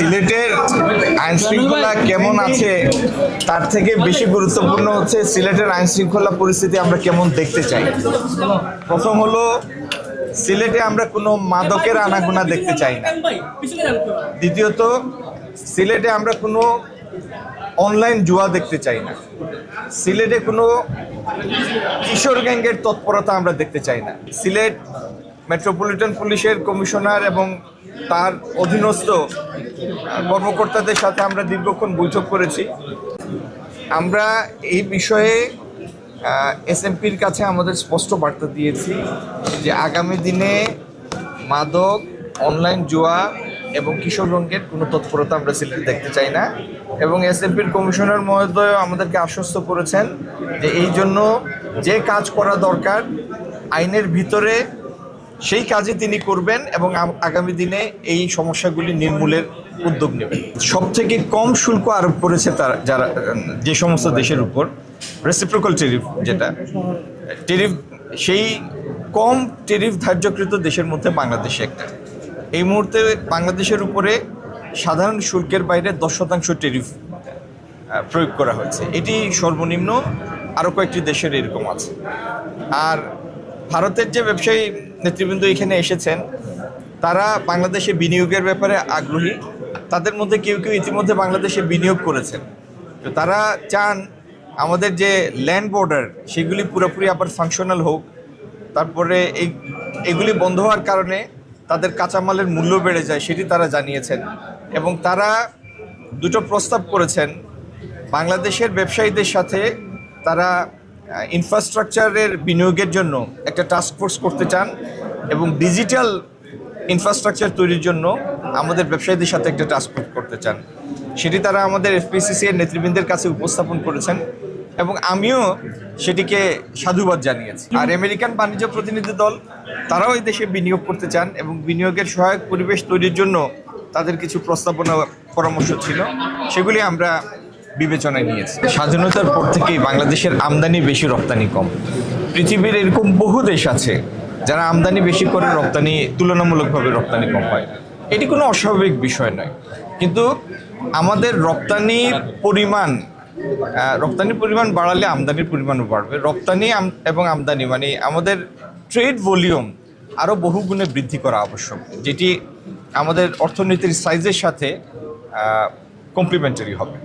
সিলেটের আইন শৃঙ্খলা কেমন আছে তার থেকে বেশি গুরুত্বপূর্ণ হচ্ছে সিলেটের আইন শৃঙ্খলা পরিস্থিতি আমরা কেমন দেখতে চাই। প্রথম হলো সিলেটে আমরা কোনো মাদকের আনাগোনা দেখতে চাই না। দ্বিতীয়ত সিলেটে আমরা কোনো অনলাইন জুয়া দেখতে চাই না। সিলেটে কোনো কিশোর গ্যাংয়ের তৎপরতা আমরা দেখতে চাই না। সিলেট মেট্রোপলিটন পুলিশের কমিশনার এবং তার অধীনস্থ কর্মকর্তাদের সাথে আমরা দীর্ঘক্ষণ বৈঠক করেছি। আমরা এই বিষয়ে এসএমপির কাছে আমাদের স্পষ্ট বার্তা দিয়েছি যে আগামী দিনে মাদক, অনলাইন জুয়া এবং কিশোর রঙের কোনো তৎপরতা আমরা সিলেটে দেখতে চাই না। এবং এসএমপির কমিশনার মহোদয় আমাদেরকে আশ্বস্ত করেছেন যে এই জন্য যে কাজ করা দরকার আইনের ভিতরে সেই কাজই তিনি করবেন এবং আগামী দিনে এই সমস্যাগুলি নির্মূলের উদ্যোগ নেবেন। সবথেকে কম শুল্ক আরোপ করেছে তারা যারা যে সমস্ত দেশের উপর রেসিপ্রোকাল টেরিফ, যেটা টেরিফ, সেই কম টেরিফ ধার্যকৃত দেশের মধ্যে বাংলাদেশ একটা। এই মুহূর্তে বাংলাদেশের উপরে সাধারণ শুল্কের বাইরে 10% টেরিফ প্রয়োগ করা হয়েছে। এটি সর্বনিম্ন, আরও কয়েকটি দেশের এরকম আছে। আর ভারতের যে ব্যবসায়ী নেতৃবৃন্দ এখানে এসেছেন তারা বাংলাদেশে বিনিয়োগের ব্যাপারে আগ্রহী। তাদের মধ্যে কেউ কেউ ইতিমধ্যে বাংলাদেশে বিনিয়োগ করেছেন। তো তারা চান আমাদের যে ল্যান্ড বর্ডার সেগুলি পুরোপুরি আবার ফাংশনাল হোক। তারপরে এগুলি বন্ধ হওয়ার কারণে তাদের কাঁচামালের মূল্য বেড়ে যায়, সেটি তারা জানিয়েছেন। এবং তারা দুটো প্রস্তাব করেছেন। বাংলাদেশের ব্যবসায়ীদের সাথে তারা ইনফ্রাস্ট্রাকচারের বিনিয়োগের জন্য একটা টাস্ক ফোর্স করতে চান এবং ডিজিটাল ইনফ্রাস্ট্রাকচার তৈরির জন্য আমাদের ব্যবসায়ীদের সাথে একটা টাস্ক ফোর্স করতে চান। সেটি তারা আমাদের এফপিসিসি এর নেতৃবৃন্দের কাছে উপস্থাপন করেছেন এবং আমিও সেটিকে সাধুবাদ জানিয়েছি। আর আমেরিকান বাণিজ্য প্রতিনিধি দল তারাও এই দেশে বিনিয়োগ করতে চান এবং বিনিয়োগের সহায়ক পরিবেশ তৈরির জন্য তাদের কিছু প্রস্তাবনা পরামর্শ ছিল, সেগুলি আমরা বিবেচনায় নিয়েছি। স্বাধীনতার পর থেকেই বাংলাদেশের আমদানি বেশি, রপ্তানি কম। পৃথিবীর এরকম বহু দেশ আছে যারা আমদানি বেশি করে রপ্তানি তুলনামূলকভাবে রপ্তানি কম হয়। এটি কোনো অস্বাভাবিক বিষয় নয়, কিন্তু আমাদের রপ্তানির পরিমাণ বাড়ালে আমদানির পরিমাণও বাড়বে। রপ্তানি এবং আমদানি মানে আমাদের ট্রেড ভলিউম আরও বহুগুণে বৃদ্ধি করা আবশ্যক, যেটি আমাদের অর্থনীতির সাইজের সাথে কমপ্লিমেন্টারি হবে।